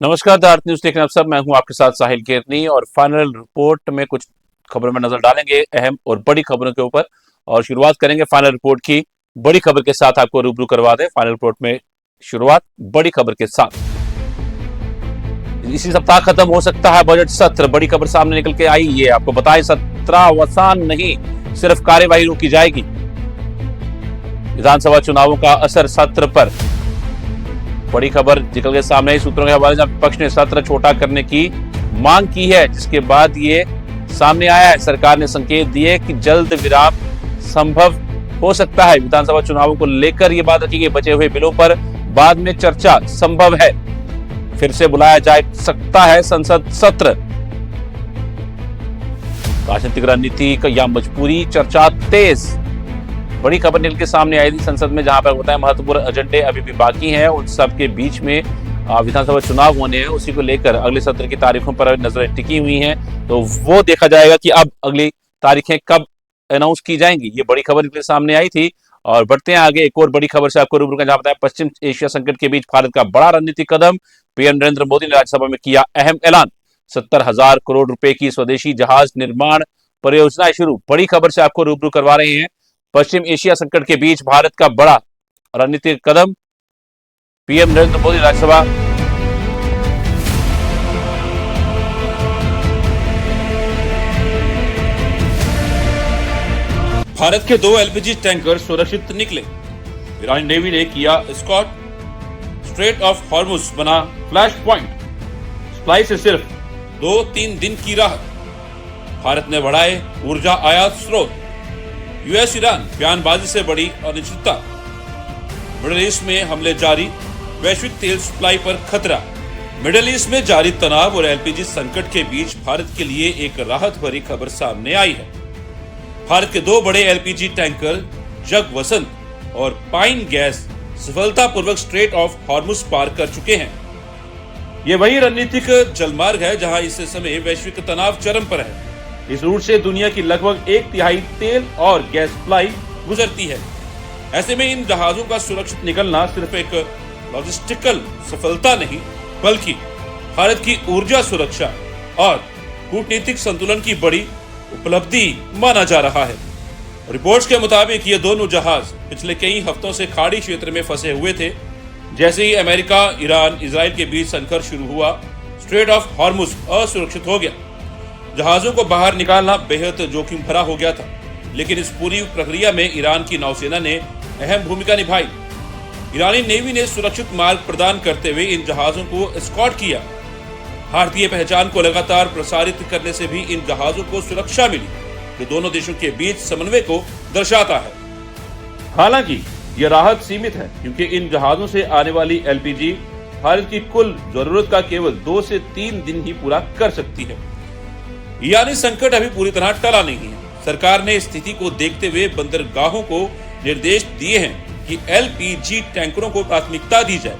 नमस्कार the earth news देखने आप सब। मैं हूं आपके साथ साहिल केरनी और फाइनल रिपोर्ट में कुछ खबरों में नजर डालेंगे अहम और बड़ी खबरों के ऊपर। और शुरुआत करेंगे फाइनल रिपोर्ट की बड़ी खबर के साथ। आपको रूबरू करवा दें फाइनल रिपोर्ट में शुरुआत बड़ी खबर के साथ। इसी सप्ताह खत्म हो सकता है बजट सत्र। बड़ी खबर सामने निकल के आई। ये आपको बताएं, सत्रावसान नहीं, सिर्फ कार्यवाही रोकी जाएगी। विधानसभा चुनावों का असर सत्र पर। बड़ी खबर निकल के सामने सूत्रों के हवाले से विपक्ष ने सत्र छोटा करने की मांग की है, जिसके बाद ये सामने आया है। सरकार ने संकेत दिए कि जल्द विराम संभव हो सकता है। विधानसभा चुनावों को लेकर ये बात रखी गई। बचे हुए बिलों पर बाद में चर्चा संभव है। फिर से बुलाया जा सकता है संसद सत्र। राजनीतिक रणनीति या मजबूरी, चर्चा तेज। बड़ी खबर निकल के सामने आई थी संसद में, जहां पर होता है महत्वपूर्ण एजेंडे अभी भी बाकी हैं। उन सब के बीच में विधानसभा चुनाव होने हैं, उसी को लेकर अगले सत्र की तारीखों पर नजरें टिकी हुई हैं। तो वो देखा जाएगा कि अब अगली तारीखें कब अनाउंस की जाएंगी। ये बड़ी खबर निकल के सामने आई थी। और बढ़ते हैं आगे एक और बड़ी खबर से आपको रूबरू, जहां बताया पश्चिम एशिया संकट के बीच भारत का बड़ा रणनीतिक कदम। पीएम नरेंद्र मोदी ने राज्यसभा में किया अहम ऐलान। 70,000 करोड़ रुपए की स्वदेशी जहाज निर्माण परियोजनाएं शुरू। बड़ी खबर से आपको रूबरू करवा रहे हैं। पश्चिम एशिया संकट के बीच भारत का बड़ा रणनीतिक कदम। पीएम नरेंद्र मोदी राज्यसभा। भारत के 2 एलपीजी टैंकर सुरक्षित निकले। ईरानी नेवी ने किया स्कॉट। स्ट्रेट ऑफ हॉर्मुज बना फ्लैश पॉइंट। सप्लाई से सिर्फ 2-3 दिन की राहत। भारत ने बढ़ाए ऊर्जा आयात स्रोत। यूएस ईरान बयानबाजी से बड़ी अनिश्चितता। मिडिल ईस्ट में हमले जारी। वैश्विक तेल सप्लाई पर खतरा। मिडिल ईस्ट में जारी तनाव और एलपीजी संकट के बीच भारत के लिए एक राहत भरी खबर सामने आई है। भारत के 2 बड़े एलपीजी टैंकर जग वसंत और पाइन गैस सफलतापूर्वक स्ट्रेट ऑफ हॉर्मुज पार कर चुके हैं। ये वही रणनीतिक जलमार्ग है जहां इस समय वैश्विक तनाव चरम पर है। इस रूट से दुनिया की लगभग 1/3 तेल और गैस सप्लाई गुजरती है। ऐसे में इन जहाजों का सुरक्षित निकलना सिर्फ एक लॉजिस्टिकल सफलता नहीं, बल्कि भारत की ऊर्जा सुरक्षा और कूटनीतिक संतुलन की बड़ी उपलब्धि माना जा रहा है। रिपोर्ट्स के मुताबिक ये दोनों जहाज पिछले कई हफ्तों से खाड़ी क्षेत्र में फंसे हुए थे। जैसे ही अमेरिका, ईरान, इजराइल के बीच संघर्ष शुरू हुआ, स्ट्रेट ऑफ हॉर्मुज असुरक्षित हो गया। जहाजों को बाहर निकालना बेहद जोखिम भरा हो गया था। लेकिन इस पूरी प्रक्रिया में ईरान की नौसेना ने अहम भूमिका निभाई। ईरानी नेवी ने सुरक्षित मार्ग प्रदान करते हुए इन जहाजों को एस्कॉर्ट किया। भारतीय पहचान को लगातार प्रसारित करने से भी इन जहाजों को सुरक्षा मिली, जो दोनों देशों के बीच समन्वय को दर्शाता है। हालांकि यह राहत सीमित है, क्योंकि इन जहाजों से आने वाली एलपीजी भारत की कुल जरूरत का केवल 2 से 3 दिन ही पूरा कर सकती है। ईरानी संकट अभी पूरी तरह टला नहीं है। सरकार ने स्थिति को देखते हुए बंदरगाहों को निर्देश दिए हैं कि एलपीजी टैंकरों को प्राथमिकता दी जाए।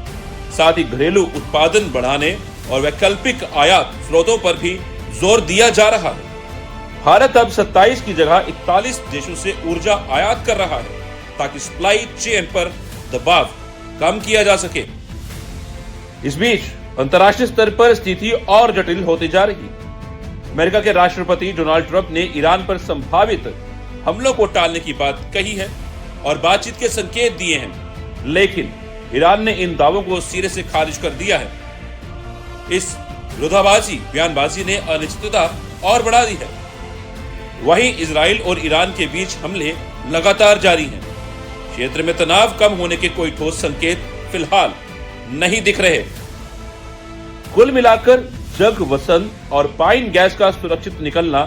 साथ ही घरेलू उत्पादन बढ़ाने और वैकल्पिक आयात स्रोतों पर भी जोर दिया जा रहा है। भारत अब 27 की जगह 41 देशों से ऊर्जा आयात कर रहा है, ताकि सप्लाई चेन पर दबाव कम किया जा सके। इस बीच अंतर्राष्ट्रीय स्तर पर स्थिति और जटिल होती जा रही है। अमेरिका के राष्ट्रपति डोनाल्ड ट्रंप ने ईरान पर संभावित हमलों को टालने की बात कही है और बातचीत के संकेत दिए हैं, लेकिन ईरान ने इन दावों को सिरे से खारिज कर दिया है। इस विरोधाभासी बयानबाजी ने अनिश्चितता और बढ़ा दी है। वहीं इजराइल और ईरान के बीच हमले लगातार जारी हैं। क्षेत्र में तनाव कम होने के कोई ठोस संकेत फिलहाल नहीं दिख रहे। कुल मिलाकर जग वसंत और पाइन गैस का सुरक्षित निकलना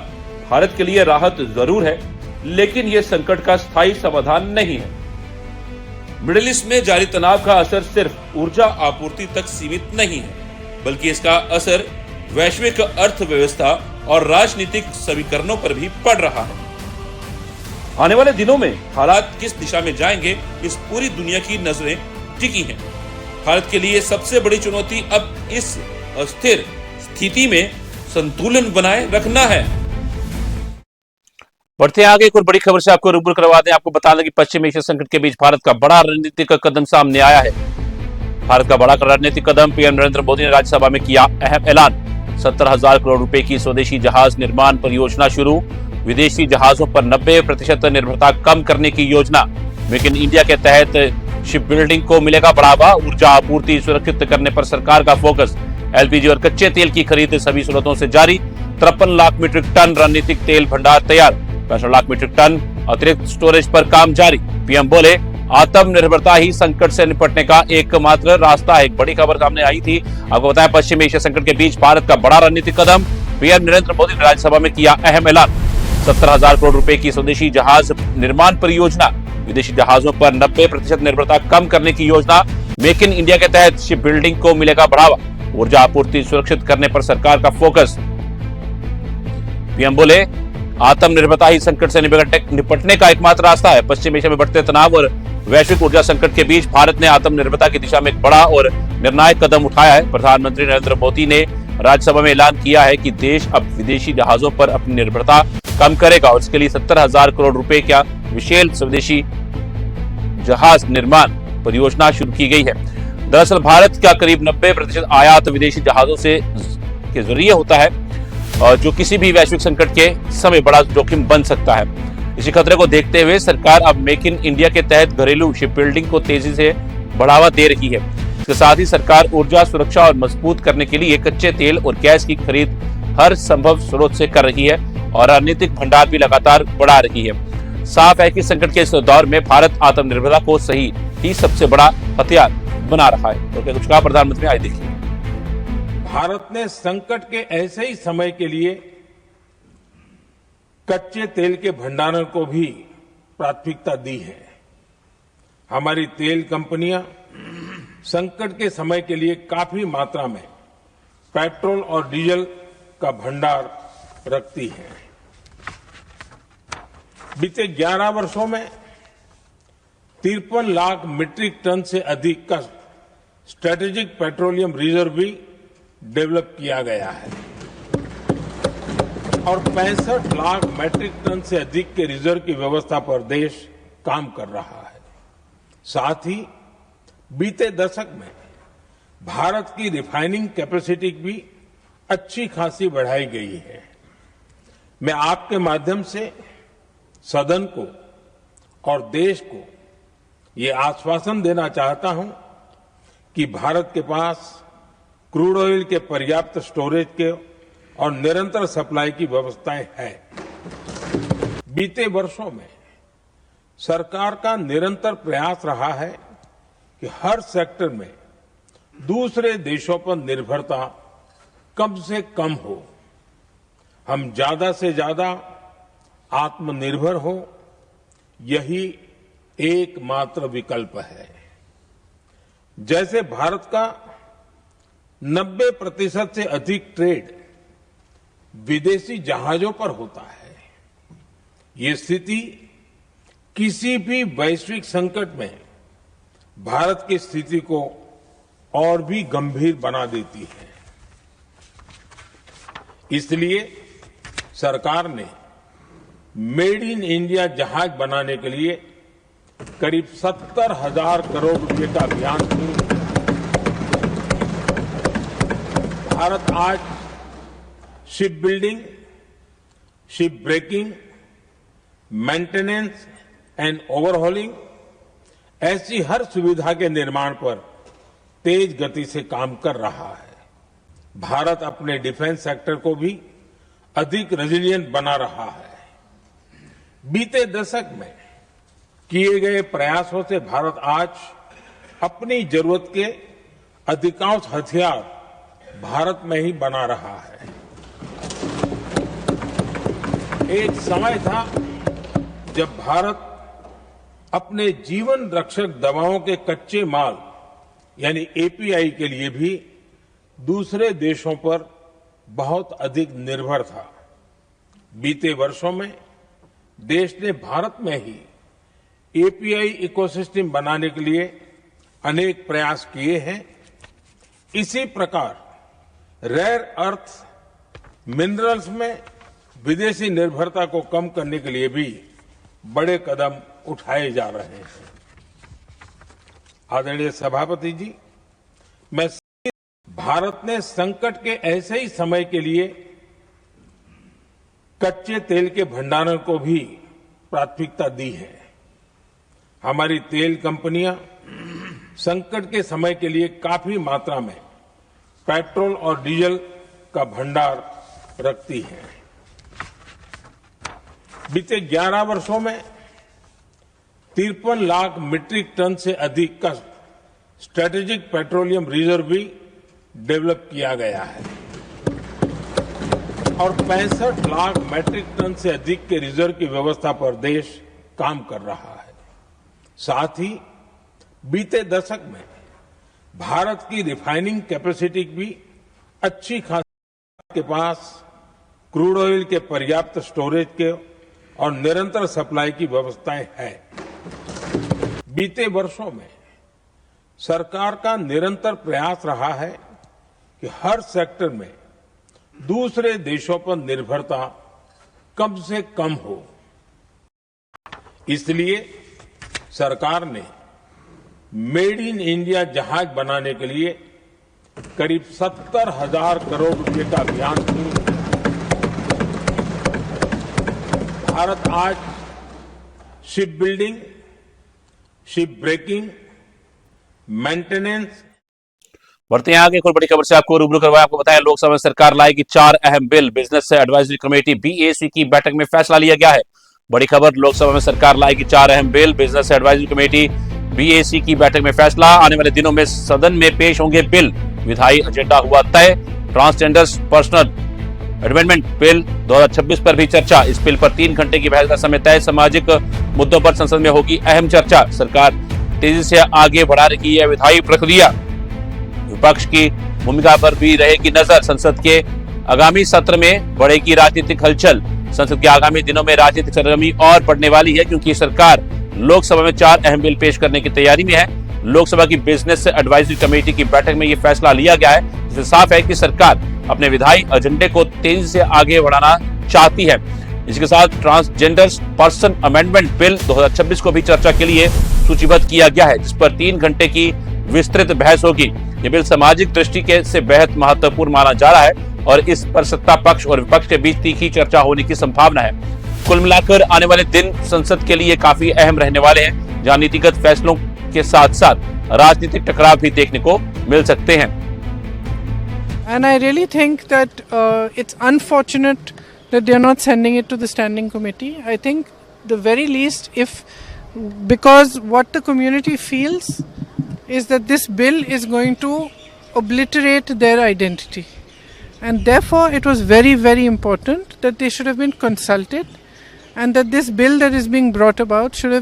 भारत के लिए राहत जरूर है, लेकिन यह संकट का स्थायी समाधान नहीं है। मिडिल ईस्ट में जारी तनाव का असर सिर्फ ऊर्जा आपूर्ति तक सीमित नहीं है, बल्कि इसका असर वैश्विक अर्थव्यवस्था और राजनीतिक समीकरणों पर भी पड़ रहा है। आने वाले दिनों में हालात किस दिशा में जाएंगे, इस पूरी दुनिया की नजरें टिकी हैं। भारत के लिए सबसे बड़ी चुनौती अब इस अस्थिर स्थिति में संतुलन बनाए रखना है। बढ़ते हैं आगे एक और बड़ी खबर से आपको रूबरू करवा दें। आपको बता दें कि पश्चिम एशिया संकट के बीच भारत का बड़ा रणनीतिक कदम सामने आया है। भारत का बड़ा रणनीतिक कदम, पीएम नरेंद्र मोदी ने राज्यसभा में किया अहम ऐलान। 70,000 करोड़ रुपए की स्वदेशी जहाज निर्माण परियोजना शुरू, विदेशी जहाजों पर 90% निर्भरता कम करने की योजना। मेक इन इंडिया के तहत शिप बिल्डिंग को मिलेगा बढ़ावा, ऊर्जा आपूर्ति सुरक्षित करने पर सरकार का फोकस। एलपीजी और कच्चे तेल की खरीद सभी स्रोतों से जारी, 53 लाख मीट्रिक टन रणनीतिक तेल भंडार तैयार, 65 लाख मीट्रिक टन अतिरिक्त स्टोरेज पर काम जारी। पीएम बोले, आत्मनिर्भरता ही संकट से निपटने का एकमात्र रास्ता है। एक बड़ी खबर सामने आई थी, आपको बताया पश्चिमी एशिया संकट के बीच भारत का बड़ा रणनीतिक कदम, पीएम नरेंद्र मोदी ने राज्यसभा में किया अहम ऐलान। 70,000 करोड़ रुपए की स्वदेशी जहाज निर्माण परियोजना, विदेशी जहाजों पर 90% निर्भरता कम करने की योजना। मेक इन इंडिया के तहत शिप बिल्डिंग को मिलेगा बढ़ावा, ऊर्जा आपूर्ति सुरक्षित करने पर सरकार का फोकस। पीएम बोले, आत्मनिर्भरता ही संकट से निपटने का एकमात्र रास्ता है। पश्चिम एशिया में बढ़ते तनाव और वैश्विक ऊर्जा संकट के बीच भारत ने आत्मनिर्भरता की दिशा में एक बड़ा और निर्णायक कदम उठाया है। प्रधानमंत्री नरेंद्र मोदी ने राज्यसभा में ऐलान किया है कि देश अब विदेशी जहाजों पर अपनी निर्भरता कम करेगा और इसके लिए 70,000 करोड़ रुपए का विशेष स्वदेशी जहाज निर्माण परियोजना शुरू की गई है। दरअसल भारत का करीब 90% आयात विदेशी जहाजों से के जरिए होता है, जो किसी भी वैश्विक संकट के समय बड़ा जोखिम बन सकता है। इसी खतरे को देखते हुए सरकार अब मेक इन इंडिया के तहत घरेलू शिप बिल्डिंग को तेजी से बढ़ावा दे रही है। इसके साथ ही सरकार ऊर्जा सुरक्षा और मजबूत करने के लिए कच्चे तेल और गैस की खरीद हर संभव स्रोत से कर रही है और रणनीतिक भंडार भी लगातार बढ़ा रही है। साफ है कि संकट के इस दौर में भारत आत्मनिर्भरता को सही ही सबसे बड़ा हथियार बना रहा है। तो क्या कुछ कहा प्रधानमंत्री, आइए देखिए। भारत ने संकट के ऐसे ही समय के लिए कच्चे तेल के भंडारण को भी प्राथमिकता दी है। हमारी तेल कंपनियां संकट के समय के लिए काफी मात्रा में पेट्रोल और डीजल का भंडार रखती हैं। बीते 11 वर्षों में 53 लाख मीट्रिक टन से अधिक का स्ट्रेटेजिक पेट्रोलियम रिजर्व भी डेवलप किया गया है और 65 लाख मैट्रिक टन से अधिक के रिजर्व की व्यवस्था पर देश काम कर रहा है। साथ ही बीते दशक में भारत की रिफाइनिंग कैपेसिटी भी अच्छी खासी बढ़ाई गई है। मैं आपके माध्यम से सदन को और देश को ये आश्वासन देना चाहता हूं कि भारत के पास क्रूड ऑयल के पर्याप्त स्टोरेज के और निरंतर सप्लाई की व्यवस्थाएं है। बीते वर्षों में सरकार का निरंतर प्रयास रहा है कि हर सेक्टर में दूसरे देशों पर निर्भरता कम से कम हो, हम ज्यादा से ज्यादा आत्मनिर्भर हो, यही एकमात्र विकल्प है। जैसे भारत का 90% से अधिक ट्रेड विदेशी जहाजों पर होता है, ये स्थिति किसी भी वैश्विक संकट में भारत की स्थिति को और भी गंभीर बना देती है। इसलिए सरकार ने मेड इन इंडिया जहाज बनाने के लिए करीब 70,000 करोड़ रुपए का अभियान शुरू किया। भारत आज ship building, ship breaking, maintenance and overhauling ऐसी हर सुविधा के निर्माण पर तेज गति से काम कर रहा है। भारत अपने डिफेंस सेक्टर को भी अधिक रेजिलिएंट बना रहा है। बीते दशक में किए गए प्रयासों से भारत आज अपनी जरूरत के अधिकांश हथियार भारत में ही बना रहा है। एक समय था जब भारत अपने जीवन रक्षक दवाओं के कच्चे माल यानी एपीआई के लिए भी दूसरे देशों पर बहुत अधिक निर्भर था। बीते वर्षों में देश ने भारत में ही एपीआई इकोसिस्टम बनाने के लिए अनेक प्रयास किए हैं। इसी प्रकार रेयर अर्थ मिनरल्स में विदेशी निर्भरता को कम करने के लिए भी बड़े कदम उठाए जा रहे हैं। आदरणीय सभापति जी, मैं भारत ने संकट के ऐसे ही समय के लिए कच्चे तेल के भंडारण को भी प्राथमिकता दी है। हमारी तेल कंपनियां संकट के समय के लिए काफी मात्रा में पेट्रोल और डीजल का भंडार रखती हैं। बीते 11 वर्षों में 53 लाख मीट्रिक टन से अधिक का स्ट्रेटेजिक पेट्रोलियम रिजर्व भी डेवलप किया गया है और 65 लाख मैट्रिक टन से अधिक के रिजर्व की व्यवस्था पर देश काम कर रहा है। साथ ही बीते दशक में भारत की रिफाइनिंग कैपेसिटी भी अच्छी खासी के पास क्रूड ऑयल के पर्याप्त स्टोरेज के और निरंतर सप्लाई की व्यवस्थाएं है। बीते वर्षों में सरकार का निरंतर प्रयास रहा है कि हर सेक्टर में दूसरे देशों पर निर्भरता कम से कम हो। इसलिए सरकार ने मेड इन इंडिया जहाज बनाने के लिए करीब 70,000 करोड़ रुपए का अभियान शुरू किया। भारत आज ship building, ship breaking, maintenance. बढ़ते हैं आगे। कोई बड़ी खबर से आपको रूबरू करवाया। आपको बताया लोकसभा में सरकार लाएगी 4 अहम bill. Business advisory committee BAC की बैठक में फैसला लिया गया है। बड़ी खबर, लोकसभा में सरकार लाएगी 4 अहम bill. Business advisory committee BAC की बैठक में फैसला। आने वाले दिनों में सदन में पेश होंगे बिल। विधायी एजेंडा हुआ तय। ट्रांसजेंडर्स पर्सनल एमेंडमेंट बिल 2026 पर भी चर्चा। इस बिल पर 3 घंटे की बहस का समय तय। सामाजिक मुद्दों पर संसद में होगी अहम चर्चा। सरकार तेजी से आगे बढ़ाने की यह विधायी प्रक्रिया। विपक्ष की भूमिका पर भी रहेगी नजर। संसद के आगामी सत्र में बढ़ेगी राजनीतिक हलचल। संसद के आगामी दिनों में राजनीतिक सरगर्मी और बढ़ने वाली है, क्योंकि सरकार लोकसभा में 4 अहम बिल पेश करने की तैयारी में है। लोकसभा की बिजनेस एडवाइजरी कमेटी की बैठक में यह फैसला लिया गया है, जिससे साफ है कि सरकार अपने विधायी एजेंडे को तेजी से आगे बढ़ाना चाहती है। इसके साथ ट्रांसजेंडर्स पर्सन अमेंडमेंट बिल 2026 को भी चर्चा के लिए सूचीबद्ध किया गया है, जिस पर 3 घंटे की विस्तृत बहस होगी। यह बिल सामाजिक दृष्टि से बेहद महत्वपूर्ण माना जा रहा है और इस पर सत्ता पक्ष और विपक्ष के बीच तीखी चर्चा होने की संभावना है। कुल मिलाकर आने वाले दिन संसद के लिए काफी अहम रहने वाले हैं, जहां नीतिगत फैसलों के साथ साथ राजनीतिक टकराव भी देखने को मिल सकते हैं। And I really think that it's unfortunate that they are not sending it to the standing committee. I think the very least, because what the community feels is that this bill is going to obliterate their identity, and therefore it was very, very important that they should have been consulted, and that this bill that is being brought about should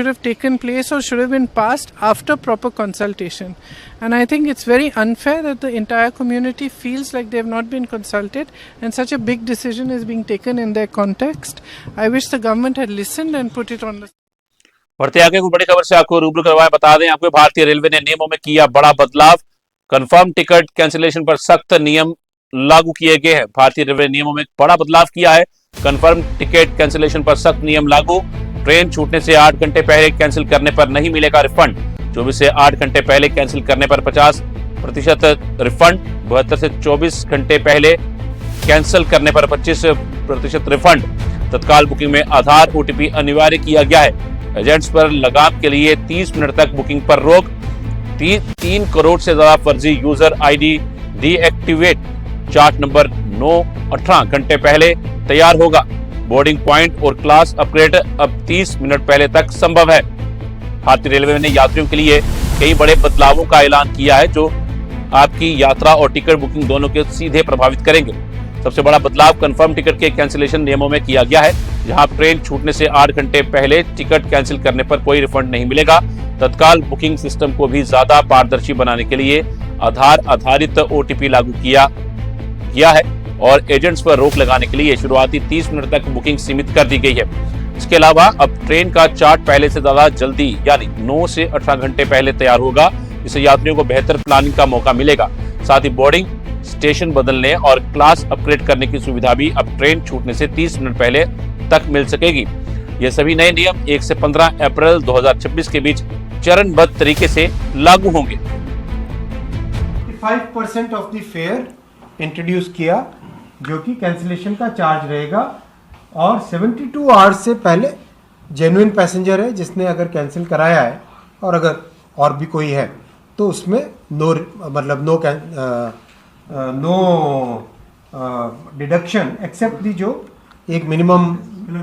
have taken place or should have been passed after proper consultation. And I think it's very unfair that the entire community feels like they have not been consulted and such a big decision is being taken in their context. I wish the government had listened and put it on the... बढ़ते आगे कोई बड़ी खबर से आपको रूबरू करवाया। बता दें आपको, भारतीय रेलवे ने नियमों में किया बड़ा बदलाव। कंफर्म टिकट कैंसिलेशन पर सख्त नियम लागू किए गए हैं। भारतीय रेलवे नियमों में बड़ा बदलाव किया है। कंफर्म टिकट कैंसिलेशन पर सख्त नियम लागू। ट्रेन छूटने से 8 घंटे पहले कैंसिल करने पर नहीं मिलेगा रिफंड। 24 से 8 घंटे पहले कैंसिल करने पर 50% रिफंड। 72 से 24 घंटे पहले कैंसिल करने पर 25% रिफंड। तत्काल बुकिंग में आधार OTP अनिवार्य किया गया है। एजेंट्स पर लगाम के लिए 30 मिनट तक बुकिंग पर रोक। 3 करोड़ से ज्यादा फर्जी user ID deactivate. Chart number 9-18 घंटे पहले तैयार होगा। बोर्डिंग पॉइंट और क्लास अपग्रेड अब 30 मिनट पहले तक संभव है। भारतीय रेलवे ने यात्रियों के लिए कई बड़े बदलावों का ऐलान किया है, जो आपकी यात्रा और टिकट बुकिंग दोनों को सीधे प्रभावित करेंगे। सबसे बड़ा बदलाव कंफर्म टिकट के कैंसिलेशन नियमों में किया गया है, जहां ट्रेन छूटने से 8 घंटे पहले टिकट कैंसिल करने पर कोई रिफंड नहीं मिलेगा। तत्काल बुकिंग सिस्टम को भी ज्यादा पारदर्शी बनाने के लिए आधार आधारित OTP लागू किया गया है और एजेंट्स पर रोक लगाने के लिए शुरुआती 30 मिनट तक बुकिंग सीमित कर दी गई है। इसके अलावा अब ट्रेन का चार्ट पहले से ज्यादा जल्दी यानी 9 से 18 घंटे पहले तैयार होगा, जिससे यात्रियों को बेहतर प्लानिंग का मौका मिलेगा। साथ ही बोर्डिंग स्टेशन बदलने और क्लास अपग्रेड करने की सुविधा भी अब ट्रेन छूटने से 30 मिनट पहले तक मिल सकेगी। ये सभी नए नियम 1 से 15 अप्रैल 2026 के बीच चरणबद्ध तरीके से लागू होंगे। 25% ऑफ द फेयर इंट्रोड्यूस किया, जो कि कैंसिलेशन का चार्ज रहेगा। और 72 आवर्स से पहले जेन्युइन पैसेंजर है जिसने अगर कैंसिल कराया है, और अगर और भी कोई है तो उसमें नो डिडक्शन एक्सेप्ट दी जो एक मिनिमम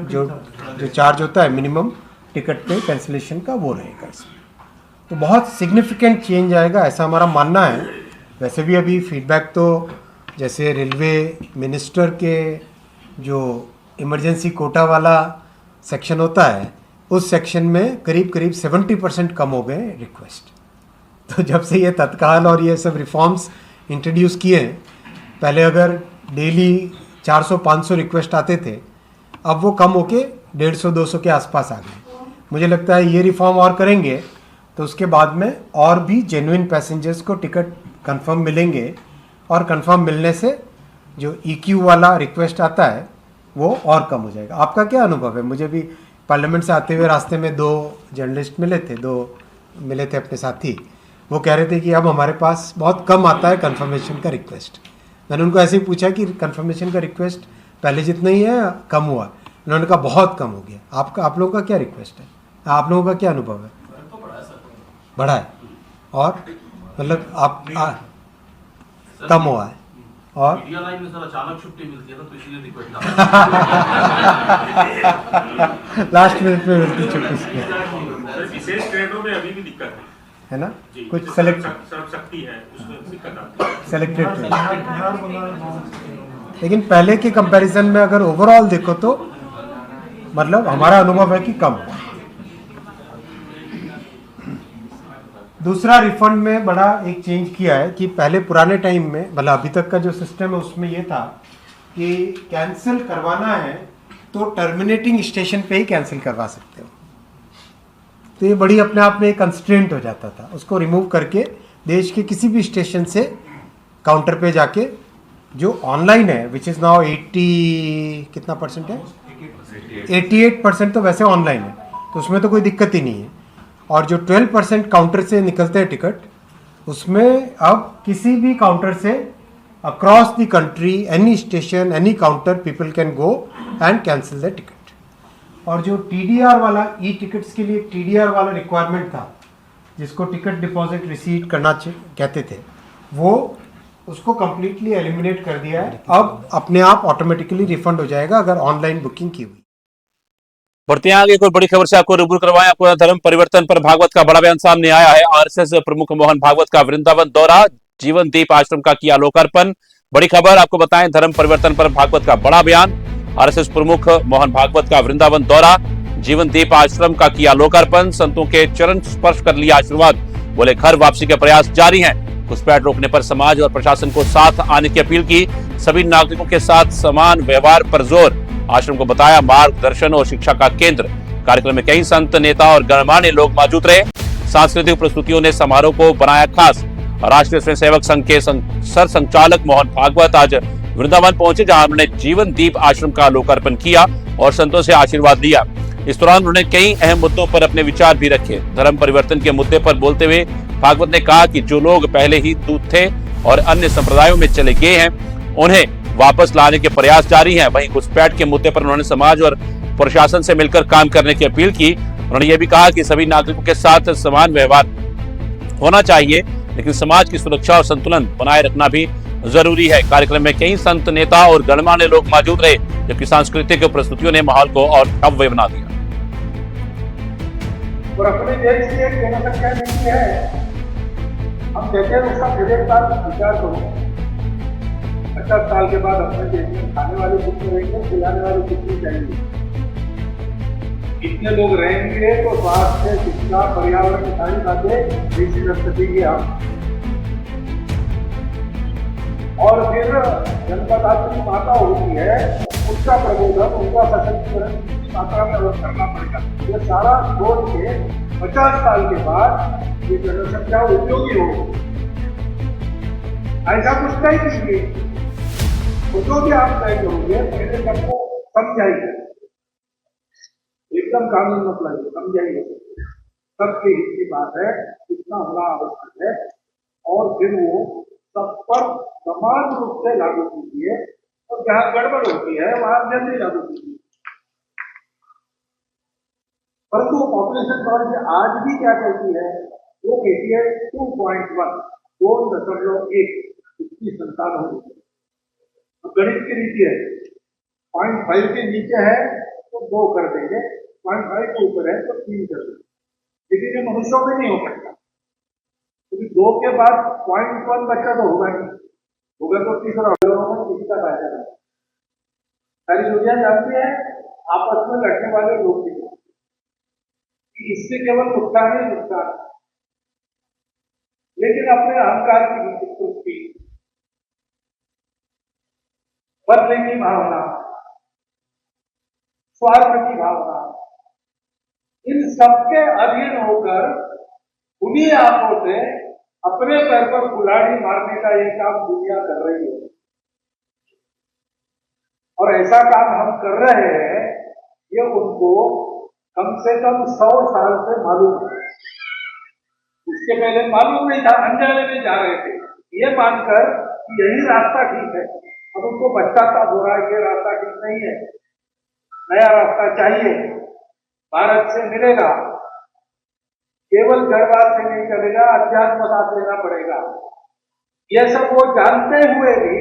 जो चार्ज होता है मिनिमम टिकट पे कैंसिलेशन का, वो रहेगा इसमें। तो बहुत सिग्निफिकेंट चेंज आएगा ऐसा हमारा मानना है। वैसे भी अभी फीडबैक तो जैसे रेलवे मिनिस्टर के जो इमरजेंसी कोटा वाला सेक्शन होता है, उस सेक्शन में करीब करीब 70% कम हो गए रिक्वेस्ट। तो जब से ये तत्काल और ये सब रिफॉर्म्स इंट्रोड्यूस किए हैं, पहले अगर डेली 400-500 रिक्वेस्ट आते थे, अब वो कम होके 150-200 के आसपास आ गए। मुझे लगता है ये रिफॉर्म और करेंगे तो उसके बाद में और भी जेन्युइन पैसेंजर्स को टिकट कंफर्म मिलेंगे, और कंफर्म मिलने से जो EQ वाला रिक्वेस्ट आता है वो और कम हो जाएगा। आपका क्या अनुभव है? मुझे भी पार्लियामेंट से आते हुए रास्ते में 2 जर्नलिस्ट मिले थे अपने साथी। वो कह रहे थे कि अब हमारे पास बहुत कम आता है कंफर्मेशन का रिक्वेस्ट। मैंने उनको ऐसे ही पूछा कि कंफर्मेशन का रिक्वेस्ट पहले जितना ही है कम हुआ? उन्होंने कहा बहुत कम हो गया। आप लोगों का क्या रिक्वेस्ट है? आप लोगों का क्या अनुभव है? बढ़ा है और मतलब कम हुआ है। और मीडिया लाइन में सर अचानक छुट्टी मिलती है ना, तो इसलिए रिक्वेस्ट लास्ट मिनट में मिलती छुट्टी से, विशेष ट्रेनों में अभी भी दिक्कत है ना? है, कुछ सेलेक्ट शक्ति है उसमें दिक्कत आती है, सेलेक्टेड ट्रेन। लेकिन पहले के कंपैरिजन में अगर ओवरऑल देखो तो मतलब हमारा अनुभव है कि कम। दूसरा रिफंड में बड़ा एक चेंज किया है कि पहले पुराने टाइम में, मतलब अभी तक का जो सिस्टम है उसमें ये था कि कैंसिल करवाना है तो टर्मिनेटिंग स्टेशन पे ही कैंसिल करवा सकते हो। तो ये बड़ी अपने आप में एक कंस्ट्रेंट हो जाता था। उसको रिमूव करके देश के किसी भी स्टेशन से काउंटर पे जाके जो ऑनलाइन है, विच इज़ नाउ 88% है, 88% तो वैसे ऑनलाइन है, तो उसमें तो कोई दिक्कत ही नहीं है। और जो 12% काउंटर से निकलते हैं टिकट, उसमें अब किसी भी काउंटर से across the country, any station, any counter, people can go and cancel the ticket. और जो TDR वाला, टिकट्स के लिए TDR वाला रिक्वायरमेंट था, जिसको टिकट डिपॉजिट रिसीट करना कहते थे, वो उसको कंप्लीटली एलिमिनेट कर दिया है। अब अपने आप ऑटोमेटिकली रिफंड हो जाएगा अगर ऑनलाइन बुकिंग की हुई। बढ़ते हैं आगे, कोई बड़ी खबर से आपको रूबरू करवाएं। आपको धर्म परिवर्तन पर भागवत का बड़ा बयान सामने आया है। आरएसएस प्रमुख मोहन भागवत का वृंदावन दौरा, जीवन दीप आश्रम का किया लोकार्पण। बड़ी खबर आपको बताएं, धर्म परिवर्तन पर भागवत का बड़ा बयान। आरएसएस प्रमुख मोहन भागवत का वृंदावन दौरा, जीवन दीप आश्रम का किया लोकार्पण। संतों के चरण स्पर्श कर लिया आशीर्वाद, बोले घर वापसी के प्रयास जारी हैं। घुसपैठ रोकने पर समाज और प्रशासन को साथ आने की अपील की। सभी नागरिकों के साथ समान व्यवहार पर जोर। आश्रम को बताया मार्गदर्शन और शिक्षा का केंद्र। कार्यक्रम में कई संत, नेता और गणमान्य लोग मौजूद रहे। सांस्कृतिक प्रस्तुतियों ने समारोह को बनाया खास। राष्ट्रीय स्वयंसेवक संघ के सर संचालक मोहन भागवत आज वृंदावन पहुंचे, जहां उन्होंने जीवन दीप आश्रम का लोकार्पण किया और संतों से आशीर्वाद लिया। इस दौरान उन्होंने कई अहम मुद्दों पर अपने विचार भी रखे। धर्म परिवर्तन के मुद्दे पर बोलते हुए भागवत ने कहा कि जो लोग पहले ही दूत थे और अन्य संप्रदायों में चले गए हैं, उन्हें वापस लाने के प्रयास जारी हैं। वहीं घुसपैठ के मुद्दे पर उन्होंने समाज और प्रशासन से मिलकर काम करने की अपील की। उन्होंने ये भी कहा कि सभी नागरिकों के साथ समान व्यवहार होना चाहिए, लेकिन समाज की सुरक्षा और संतुलन बनाए रखना भी जरूरी है। कार्यक्रम में कई संत, नेता और गणमान्य लोग मौजूद रहे, जबकि सांस्कृतिक प्रस्तुतियों ने माहौल को और भव्य बना दिया। और अपने देश की एक जनसंख्या नहीं है, हम कहते हैं उसका विचार करो। 50 साल के बाद अपने देश में खाने वाले कितने रहेंगे, खिलाने वाले कितने चाहिए, इतने लोग रहेंगे तो स्वास्थ्य, शिक्षा, पर्यावरण की सारी बातें देश रख सकेंगे हम। और फिर जनता की माता होती है, उसका प्रबोधन, उनका सशक्तिकरण मात्रा में और करना पड़ेगा। ये सारा छोड़ के 50 साल के बाद ये जनसंख्या उपयोगी हो, ऐसा कुछ नहीं कीजिए। तो जो भी आप तय करोगे पहले सबको समझाइए, एकदम कानून मत लाइए, समझाइए सबके हित की बात है, इतना होना आवश्यक है। और फिर वो सब पर समान रूप से लागू कीजिए और जहां गड़बड़ होती है वहां जल्दी लागू कीजिए। परंतु पॉपुलेशन पॉलिसी आज भी क्या कहती है, वो कहती है 2.1 2.1 इसकी संतान होगी। गणित की रीति है 0.5 के नीचे है तो 2 कर देंगे, 0.5 के ऊपर है तो 3 कर देंगे, लेकिन ये मनुष्यों में नहीं हो सकता क्योंकि 2 के बाद 0.1 बच्चा तो होगा नहीं, होगा तो तीसरा होगा, किसी का फायदा नहीं। सारी दुनिया जानती है आपस में लड़ने वाले लोग भी कि इससे केवल नुकसान ही नुकसान, लेकिन अपने अहंकार की तृप्ति, बदले की भावना, स्वार्थ की भावना, इन सबके अधीन होकर उन्हीं आंखों से अपने पैर पर कुल्हाड़ी मारने का ये काम दुनिया कर रही है। और ऐसा काम हम कर रहे हैं ये उनको कम से कम 100 साल से मालूम है। उसके पहले मालूम नहीं था, अनजाने में जा रहे थे ये मानकर कि यही रास्ता ठीक है। अब उनको पश्चाताप हो रहा है ये रास्ता ठीक नहीं है, नया रास्ता चाहिए, भारत से मिलेगा, केवल जड़बात से नहीं चलेगा, अध्यात्म साथ लेना पड़ेगा। ये सब वो जानते हुए भी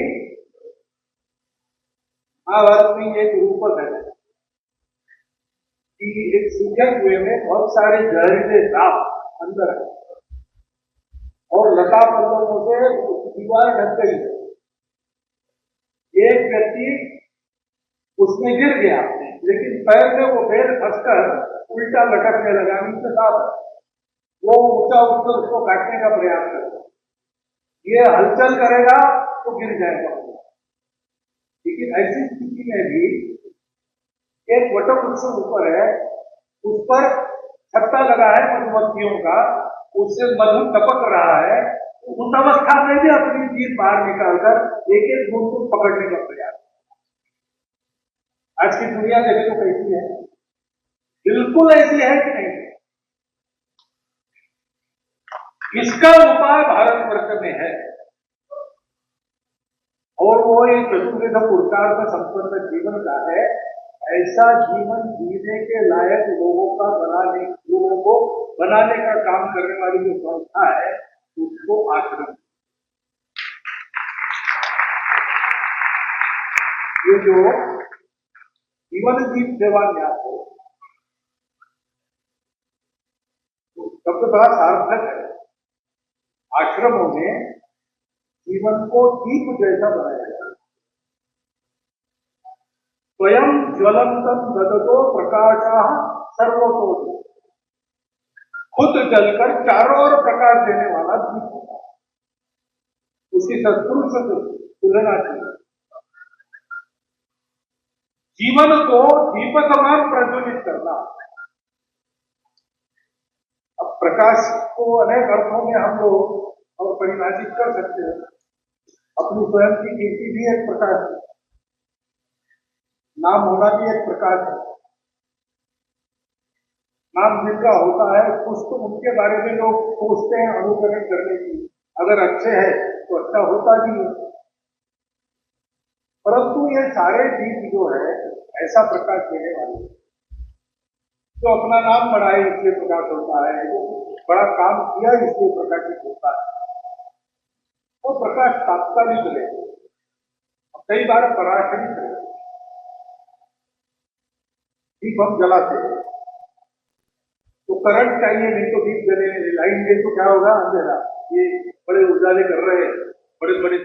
महाभारत में एक रूपक है कि एक सूखे कुएं में बहुत सारे जहरीले सांप अंदर है और लता पल्लवों से दीवार ढक गई है। एक व्यक्ति उसमें गिर गया, लेकिन पैर में वो पैर फंसकर उल्टा लटकने लगा, नीचे सांप है, वो ऊंचा उठकर उसको काटने का प्रयास करेगा, ये हलचल करेगा तो गिर जाएगा। लेकिन ऐसी स्थिति में भी एक वटवृक्ष ऊपर है, उस पर छत्ता लगा है मधुमक्खियों का, उससे मधु टपक रहा है, उस अवस्था में भी अपनी जीभ बाहर निकालकर एक एक बूंद को पकड़ने का प्रयास। आज की दुनिया देखे तो कैसी है, बिल्कुल ऐसी है कि नहीं। इसका उपाय भारतवर्ष में है और वो एक चतुर्विध पुरुषार्थ संपन्न जीवन का है। ऐसा जीवन जीने के लायक लोगों को बनाने का काम करने वाली जो संस्था है उसको आश्रम। ये जो जीवन जीव सेवा न्यास है शब्द बड़ा सार्थक है। आश्रमों में जीवन को दीप जैसा बनाया जाए, स्वयं ज्वलंतम ददतो प्रकाशः सर्वतो, खुद जलकर चारों ओर प्रकाश देने वाला दीप होता है, उसकी सत्पुरुष तुलना चाहिए। जीवन को दीप समान प्रज्वलित करना। अब प्रकाश को अनेक अर्थों में हम लोग और परिभाषित कर सकते हैं। अपनी स्वयं की कीर्ति भी एक प्रकाश है, नाम होना भी एक प्रकाश है। नाम जिनका होता है कुछ तो उनके बारे में लोग सोचते हैं अनुकरण करने की, अगर अच्छे है तो अच्छा होता भी है। परंतु ये सारे दीप जो है ऐसा प्रकाश देने वाले, जो अपना नाम बढ़ाए इसलिए प्रकाश होता है, जो बड़ा काम किया इसलिए प्रकाशित होता है, वो प्रकाश तात्कालिक रहे, कई बार पराश्रित रहे। दीप हम जलाते हैं तो करंट चाहिए, नहीं तो दीप जले, लाइन गई तो क्या होगा, अंधेरा। ये बड़े उजाले कर रहे हैं, बड़े बड़े।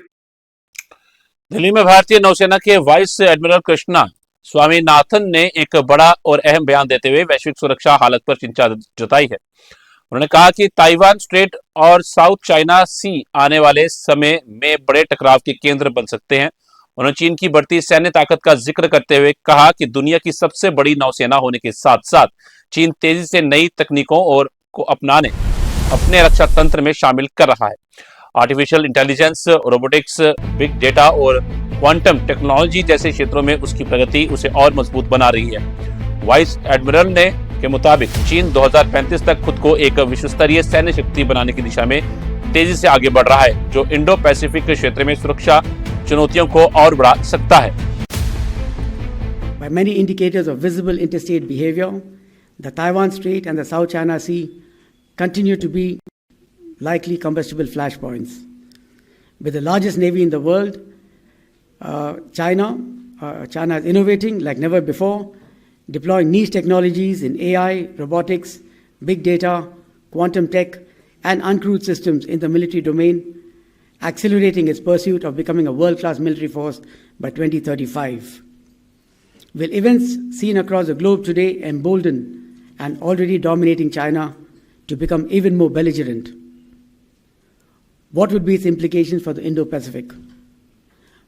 दिल्ली में भारतीय नौसेना के वाइस एडमिरल कृष्णा स्वामीनाथन ने एक बड़ा और अहम बयान देते हुए वैश्विक सुरक्षा हालत पर चिंता जताई है। उन्होंने कहा कि ताइवान स्ट्रेट और साउथ चाइना सी आने वाले समय में बड़े टकराव के केंद्र बन सकते हैं। उन्होंने चीन की बढ़ती सैन्य ताकत का जिक्र करते हुए कहा कि दुनिया की सबसे बड़ी नौसेना होने के साथ साथ चीन तेजी से नई तकनीकों और को अपनाने अपने रक्षा तंत्र में शामिल कर रहा है। Artificial intelligence, robotics, big data और क्वांटम टेक्नोलॉजी जैसे क्षेत्रों में उसकी प्रगति उसे और मजबूत बना रही है। वाइस एडमिरल के मुताबिक चीन 2035 तक खुद को एक विश्व स्तरीय सैन्य शक्ति बनाने की दिशा में तेजी से आगे बढ़ रहा है, जो इंडो पैसिफिक के क्षेत्र में सुरक्षा चुनौतियों को और बढ़ा सकता है। By many indicators of visible interstate behavior, the Taiwan Strait and the South China Sea continue to be likely combustible flashpoints. With the largest navy in the world, China is innovating like never before, deploying niche technologies in AI, robotics, big data, quantum tech, and uncrewed systems in the military domain, accelerating its pursuit of becoming a world-class military force by 2035. Will events seen across the globe today embolden an already dominating China to become even more belligerent? What would be its implications for the Indo-Pacific?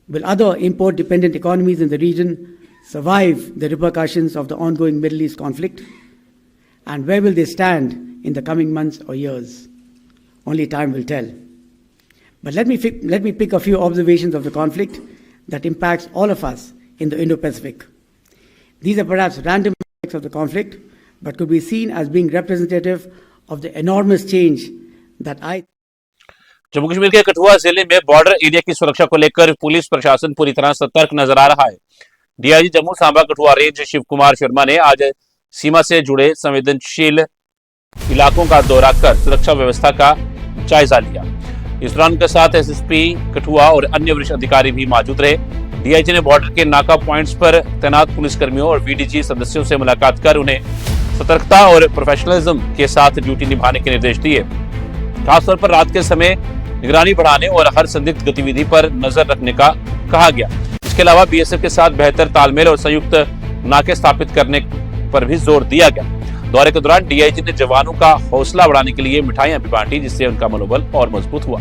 Will other import-dependent economies in the region survive the repercussions of the ongoing Middle East conflict? And where will they stand in the coming months or years? Only time will tell. But let me pick a few observations of the conflict that impacts all of us in the Indo-Pacific. These are perhaps random aspects of the conflict, but could be seen as being representative of the enormous change that Jammu Kashmir के कठुआ जिले में border area की सुरक्षा को लेकर police प्रशासन पूरी तरह सतर्क नजर आ रहा है। डीआईजी जम्मू सांबा कठुआ रेंज शिव कुमार शर्मा ने आज सीमा से जुड़े संवेदनशील इलाकों का दौरा कर सुरक्षा व्यवस्था का जायजा लिया। इस दौरान उनके साथ एसएसपी कठुआ और अन्य वरिष्ठ अधिकारी भी मौजूद रहे। डीआईजी ने बॉर्डर के नाका पॉइंट्स पर तैनात पुलिसकर्मियों और वीडीजी सदस्यों से मुलाकात कर उन्हें सतर्कता और प्रोफेशनलिज्म के साथ ड्यूटी निभाने के निर्देश दिए। खासतौर पर रात के समय निगरानी बढ़ाने और हर संदिग्ध गतिविधि पर नजर रखने का कहा गया। इसके अलावा बीएसएफ के साथ बेहतर तालमेल और संयुक्त नाके स्थापित करने पर भी जोर दिया गया। दौरे के दौरान डीआईजी ने जवानों का हौसला बढ़ाने के लिए मिठाइयां भी बांटी, जिससे उनका मनोबल और मजबूत हुआ।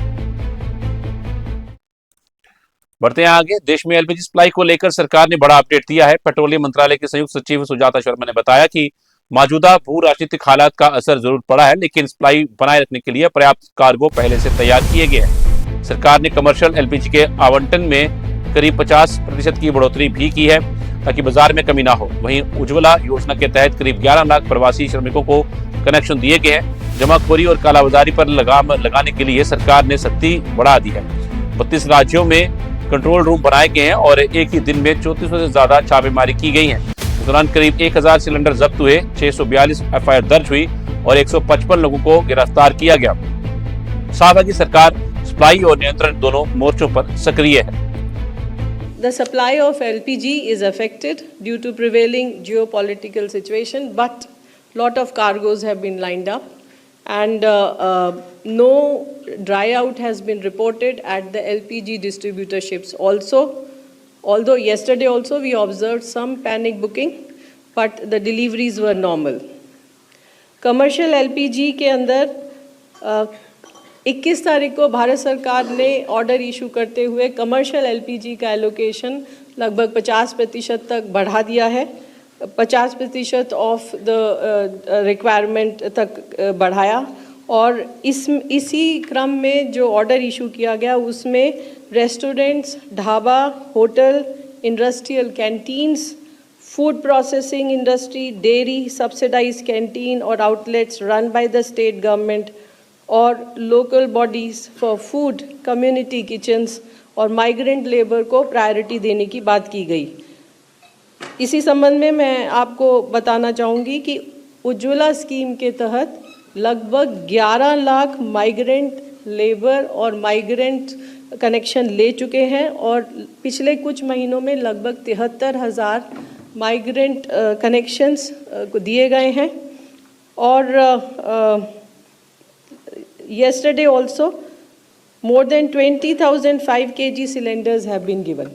बढ़ते हैं आगे। देश में एलपीजी सप्लाई को लेकर सरकार ने बड़ा अपडेट दिया है। पेट्रोलियम मंत्रालय के संयुक्त सचिव सुजाता शर्मा ने बताया कि मौजूदा भू राजनीतिक हालात का असर जरूर पड़ा है, लेकिन सप्लाई बनाए रखने के लिए पर्याप्त कार्गो पहले से तैयार किए गए हैं। सरकार ने कमर्शियल एलपीजी के आवंटन में करीब 50% की बढ़ोतरी भी की है, ताकि बाजार में कमी ना हो। वहीं उज्ज्वला योजना के तहत करीब 11 लाख प्रवासी श्रमिकों को कनेक्शन दिए गए हैं। जमाखोरी और कालाबाजारी पर लगाम लगाने के लिए सरकार ने सख्ती बढ़ा दी है। 32 राज्यों में कंट्रोल रूम बनाए गए हैं और एक ही दिन में 3400 से ज्यादा छापेमारी की गई है। इस दौरान करीब 1000 सिलेंडर जब्त हुए, 642 एफआईआर दर्ज हुई और 155 लोगों को गिरफ्तार किया गया। साफ है कि सरकार सप्लाई और नियंत्रण दोनों मोर्चों पर सक्रिय है। The supply of LPG is affected due to prevailing geopolitical situation, but lot of cargoes have been lined up, and no dry out has been reported at the LPG distributorships also. Although yesterday also we observed some panic booking, but the deliveries were normal. Commercial LPG के अंदर 21 तारीख को भारत सरकार ने order issue करते हुए commercial LPG का allocation लगभग 50% तक बढ़ा दिया है। 50% ऑफ द रिक्वायरमेंट तक बढ़ाया, और इसी क्रम में जो ऑर्डर इशू किया गया उसमें restaurants, dhaba, hotel, industrial canteens, food processing industry, dairy, subsidise canteen और outlets run by the state government और local bodies for food, community kitchens और माइग्रेंट लेबर को प्रायोरिटी देने की बात की गई। इसी संबंध में मैं आपको बताना चाहूँगी कि उज्ज्वला स्कीम के तहत लगभग 11 लाख माइग्रेंट लेबर और माइग्रेंट कनेक्शन ले चुके हैं, और पिछले कुछ महीनों में लगभग 73,000 माइग्रेंट कनेक्शंस को दिए गए हैं। और yesterday also more than 20,000 5 kg cylinders have been given.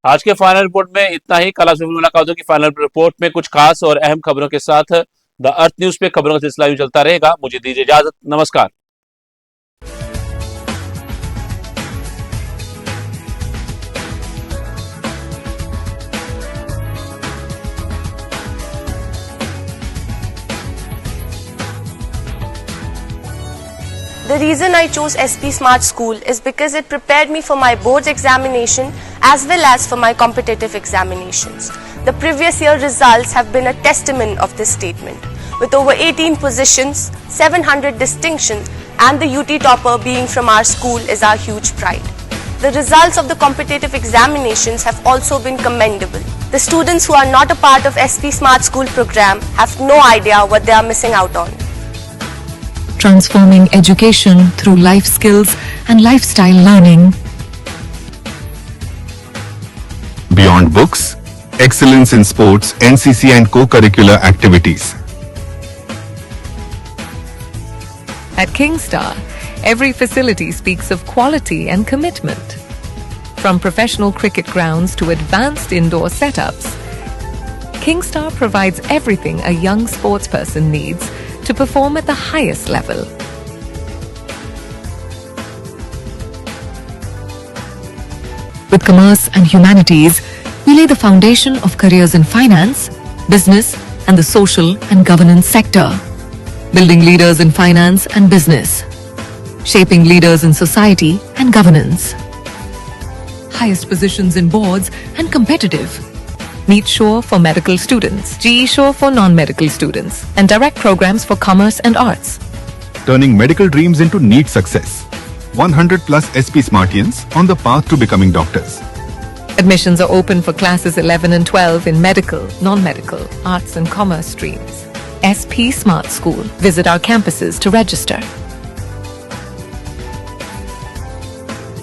आज के फाइनल रिपोर्ट में इतना ही। कल आपसे मुलाकात होगी फाइनल रिपोर्ट में कुछ खास और अहम खबरों के साथ। द अर्थ न्यूज पे खबरों का सिलसिला यूं चलता रहेगा। मुझे दीजिए इजाजत, नमस्कार। The reason I chose SP Smart School is because it prepared me for my boards examination as well as for my competitive examinations. The previous year results have been a testament of this statement. with over 18 positions, 700 distinctions, and the UT topper being from our school is our huge pride. The results of the competitive examinations have also been commendable. The students who are not a part of SP Smart School program have no idea what they are missing out on. Transforming education through life skills and lifestyle learning. Beyond books, excellence in sports, NCC and co-curricular activities. At Kingstar, every facility speaks of quality and commitment. From professional cricket grounds to advanced indoor setups, Kingstar provides everything a young sportsperson needs to perform at the highest level. With commerce and humanities, we lay the foundation of careers in finance, business, and the social and governance sector. Building leaders in finance and business. Shaping leaders in society and governance. Highest positions in boards and competitive. NEET Sure for medical students, GE Sure for non-medical students, and direct programs for commerce and arts. Turning medical dreams into NEET success. 100 plus SP Smartians on the path to becoming doctors. Admissions are open for classes 11 and 12 in medical, non-medical, arts and commerce streams. SP Smart School. Visit our campuses to register.